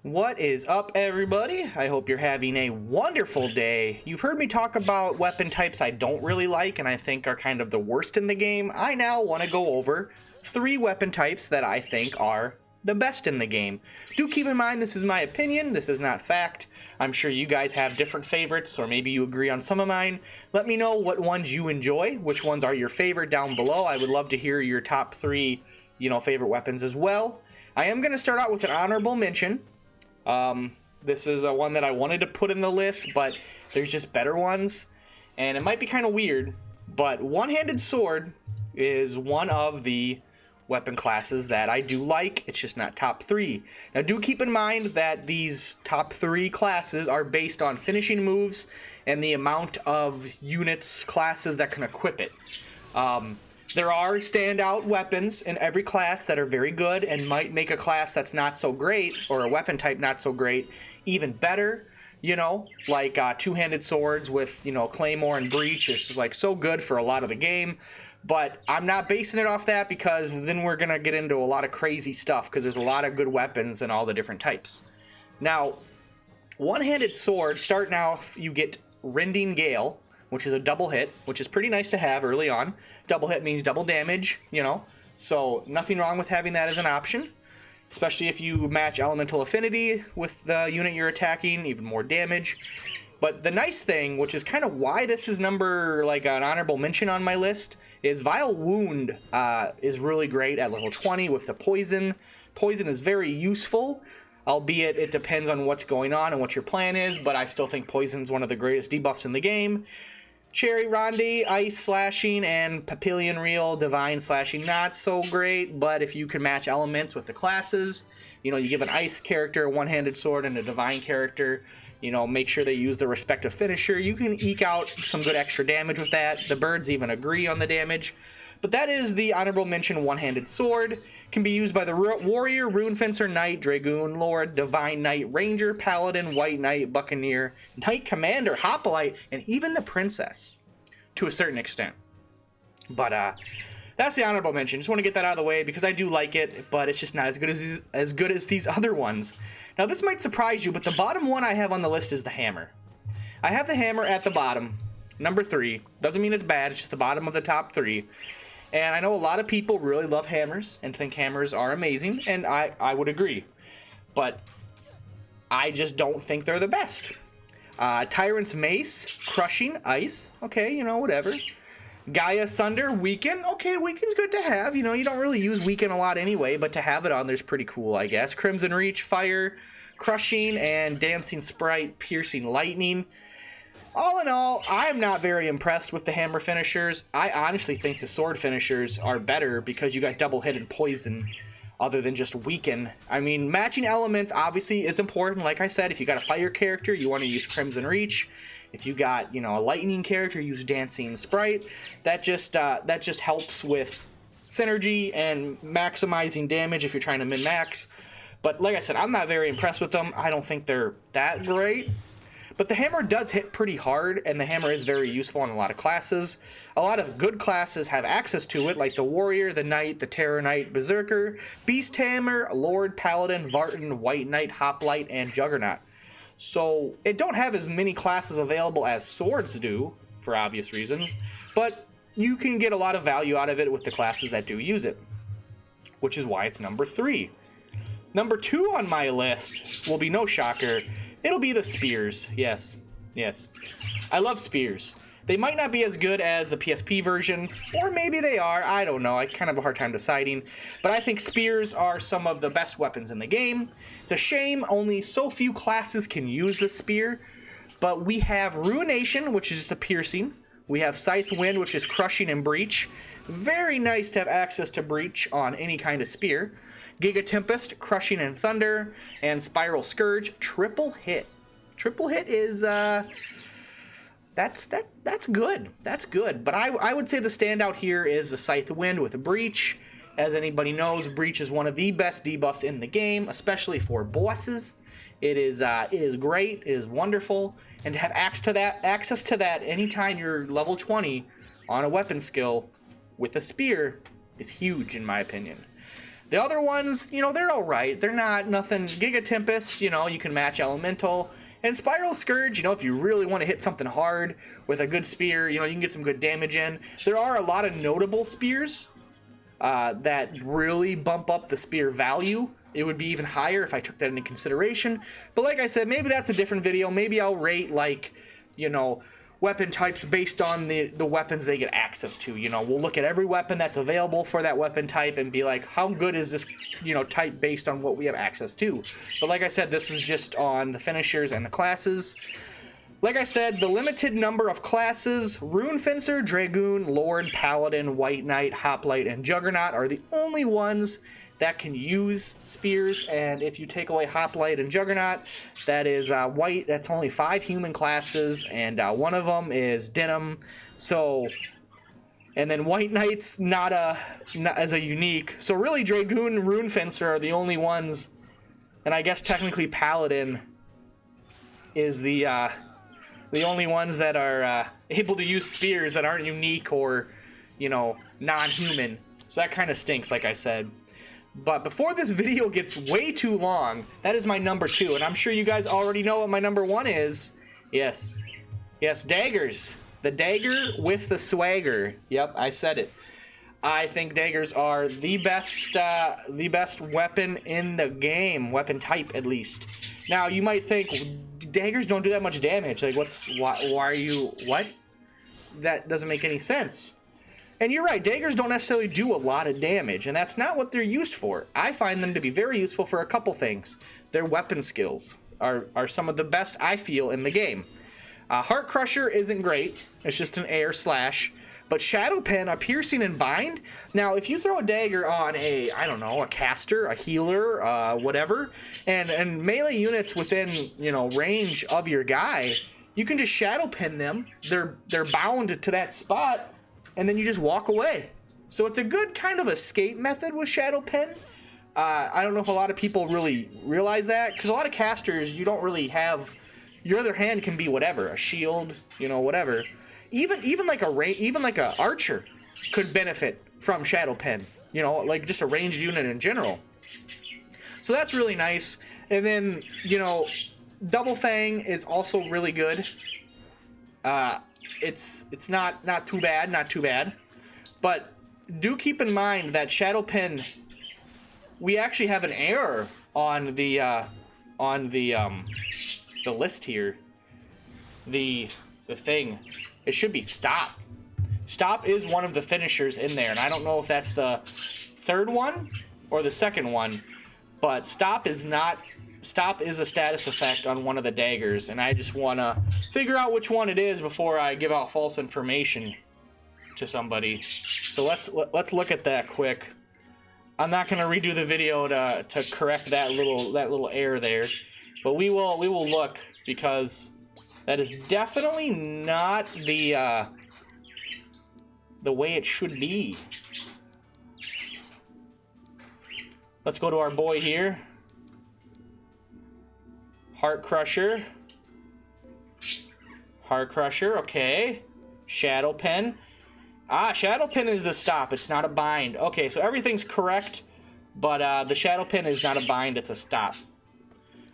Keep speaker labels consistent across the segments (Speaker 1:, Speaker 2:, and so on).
Speaker 1: What is up, everybody? I hope you're having a wonderful day. You've heard me talk about weapon types I don't really like and I think are kind of the worst in the game. I now want to go over 3 weapon types that I think are the best in the game. Do keep in mind this is my opinion, this is not fact. I'm sure you guys have different favorites, or maybe you agree on some of mine. Let me know what ones you enjoy, which ones are your favorite down below. I would love to hear your top 3, favorite weapons as well. I am going to start out with an honorable mention. This is one that I wanted to put in the list, but there's just better ones, and it might be kind of weird, but one-handed sword is one of the weapon classes that I do like. It's just not top 3. Now do keep in mind that these top 3 classes are based on finishing moves and the amount of units, classes that can equip it. There are standout weapons in every class that are very good and might make a class that's not so great, or a weapon type not so great, even better. Like two-handed swords with, claymore and breach is like so good for a lot of the game. But I'm not basing it off that, because then we're going to get into a lot of crazy stuff, because there's a lot of good weapons in all the different types. Now, one-handed sword, starting off, you get Rending Gale, which is a double hit, which is pretty nice to have early on. Double hit means double damage, so nothing wrong with having that as an option, especially if you match elemental affinity with the unit you're attacking, even more damage. But the nice thing, which is kind of why this is an honorable mention on my list, is Vile Wound is really great at level 20 with the poison. Poison is very useful, albeit it depends on what's going on and what your plan is, but I still think poison is one of the greatest debuffs in the game. Cherry Ronde, Ice Slashing, and Papillion Reel, Divine Slashing, not so great, but if you can match elements with the classes, you give an Ice character a one-handed sword and a Divine character, make sure they use the respective finisher, you can eke out some good extra damage with that. The birds even agree on the damage. But that is the honorable mention one-handed sword. Can be used by the warrior, rune fencer, knight, dragoon, lord, divine knight, ranger, paladin, white knight, buccaneer, knight commander, hoplite, and even the princess, to a certain extent. But that's the honorable mention. Just want to get that out of the way because I do like it, but it's just not as good as these other ones. Now this might surprise you, but the bottom one I have on the list is the hammer. I have the hammer at the bottom, number 3. Doesn't mean it's bad, it's just the bottom of the top 3. And I know a lot of people really love hammers and think hammers are amazing, and I would agree. But I just don't think they're the best. Tyrant's Mace, Crushing, Ice. Okay, whatever. Gaia Sunder, Weaken. Okay, Weaken's good to have. You don't really use Weaken a lot anyway, but to have it on there's pretty cool, I guess. Crimson Reach, Fire, Crushing, and Dancing Sprite, Piercing Lightning. All in all, I'm not very impressed with the hammer finishers. I honestly think the sword finishers are better because you got double hit and poison other than just weaken. I mean, matching elements obviously is important. Like I said, if you got a fire character, you want to use Crimson Reach. If you got, a lightning character, use Dancing Sprite. That just helps with synergy and maximizing damage if you're trying to min-max. But like I said, I'm not very impressed with them. I don't think they're that great. But the hammer does hit pretty hard, and the hammer is very useful in a lot of classes. A lot of good classes have access to it, like the Warrior, the Knight, the Terror Knight, Berserker, Beast Hammer, Lord, Paladin, Vartan, White Knight, Hoplite, and Juggernaut. So it don't have as many classes available as swords do, for obvious reasons, but you can get a lot of value out of it with the classes that do use it, which is why it's number 3. Number 2 on my list will be no shocker. It'll be the spears. Yes. I love spears. They might not be as good as the PSP version, or maybe they are. I don't know. I kind of have a hard time deciding. But I think spears are some of the best weapons in the game. It's a shame only so few classes can use the spear. But we have Ruination, which is just a piercing. We have Scythe Wind, which is crushing and breach. Very nice to have access to breach on any kind of spear. Giga Tempest, Crushing and Thunder, and Spiral Scourge, triple hit. Triple hit is that's good. That's good. But I would say the standout here is the Scythe Wind with a breach. As anybody knows, breach is one of the best debuffs in the game, especially for bosses. It is great. It is wonderful, and to have access to that anytime you're level 20 on a weapon skill with a spear is huge in my opinion. The other ones, you know, they're all right. They're not nothing. Giga Tempest, you know, you can match Elemental. And Spiral Scourge, you know, if you really want to hit something hard with a good spear, you know, you can get some good damage in. There are a lot of notable spears that really bump up the spear value. It would be even higher if I took that into consideration. But like I said, maybe that's a different video. Maybe I'll rate, like, you know, weapon types based on the weapons they get access to. You know, we'll look at every weapon that's available for that weapon type and be like, how good is this, you know, type based on what we have access to. But like I said, this is just on the finishers and the classes. Like I said, the limited number of classes, Rune Fencer, Dragoon, Lord, Paladin, White Knight, Hoplite, and Juggernaut are the only ones that can use spears. And if you take away Hoplite and Juggernaut, that is white. That's only 5 human classes, and one of them is Denim. So, and then White Knight's not as a unique. So really, Dragoon and Rune Fencer are the only ones, and I guess technically Paladin is the only ones that are able to use spears that aren't unique or, you know, non-human. So that kind of stinks, like I said. But before this video gets way too long, that is my number 2, and I'm sure you guys already know what my number 1 is. Yes, Daggers. The dagger with the swagger. Yep, I said it. I think daggers are the best weapon in the game, weapon type at least. Now you might think daggers don't do that much damage. Like, why are you what? That doesn't make any sense. And you're right, daggers don't necessarily do a lot of damage, and that's not what they're used for. I find them to be very useful for a couple things. Their weapon skills are some of the best I feel in the game. Heart Crusher isn't great. It's just an air slash. But Shadow Pen, a piercing and bind. Now, if you throw a dagger on I don't know, a caster, a healer, whatever, and melee units within, you know, range of your guy, you can just Shadow Pen them. They're bound to that spot, and then you just walk away. So it's a good kind of escape method with Shadow Pen. I don't know if a lot of people really realize that, because a lot of casters, you don't really have, your other hand can be whatever, a shield, you know, whatever. Even like a archer could benefit from Shadow Pen, you know, like just a ranged unit in general. So that's really nice. And then, you know, Double Fang is also really good. It's not too bad, but do keep in mind that Shadow Pen, we actually have an error on the list here. The thing, it should be Stop. Stop is one of the finishers in there, and I don't know if that's the third one or the second one, but Stop is a status effect on one of the daggers, and I just want to figure out which one it is before I give out false information to somebody. So let's look at that quick. I'm not going to redo the video to correct that little error there, but we will look, because that is definitely not the way it should be. Let's go to our boy here. Heart Crusher, okay. Shadow Pen. Shadow Pen is the Stop, it's not a bind. Okay, so everything's correct, but the Shadow Pen is not a bind, it's a Stop.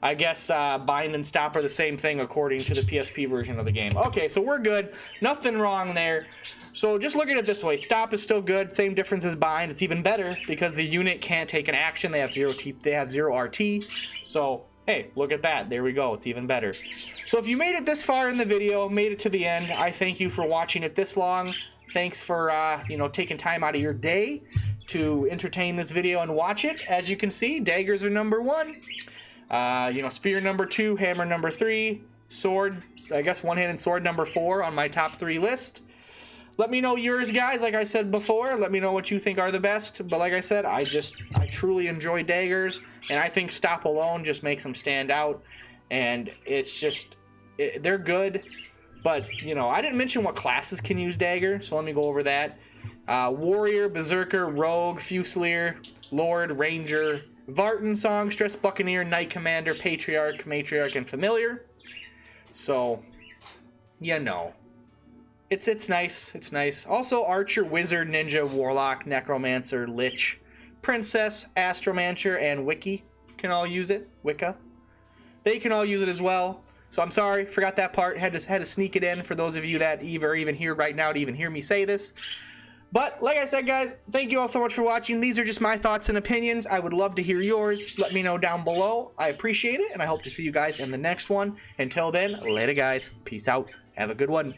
Speaker 1: I guess bind and Stop are the same thing according to the PSP version of the game. Okay, so we're good. Nothing wrong there. So just look at it this way. Stop is still good. Same difference as bind. It's even better because the unit can't take an action. They have zero RT. So hey, look at that. There we go. It's even better. So if you made it this far in the video, made it to the end, I thank you for watching it this long. Thanks for taking time out of your day to entertain this video and watch it. As you can see, daggers are number 1. Spear number 2, hammer number 3, sword, I guess one-handed sword number 4 on my top 3 list. Let me know yours, guys. Like I said before, let me know what you think are the best. But like I said, I truly enjoy daggers, and I think Stop alone just makes them stand out. And it's just, they're good. But, you know, I didn't mention what classes can use dagger, so let me go over that. Warrior, Berserker, Rogue, Fusilier, Lord, Ranger, Vartan, Songstress, Buccaneer, Knight Commander, Patriarch, Matriarch, and Familiar. So, you know, it's nice. It's nice. Also, Archer, Wizard, Ninja, Warlock, Necromancer, Lich, Princess, Astromancer, and Wiki can all use it. Wicca. They can all use it as well. So I'm sorry, forgot that part. Had to sneak it in for those of you that are even here right now to even hear me say this. But like I said, guys, thank you all so much for watching. These are just my thoughts and opinions. I would love to hear yours. Let me know down below. I appreciate it, and I hope to see you guys in the next one. Until then, later, guys. Peace out. Have a good one.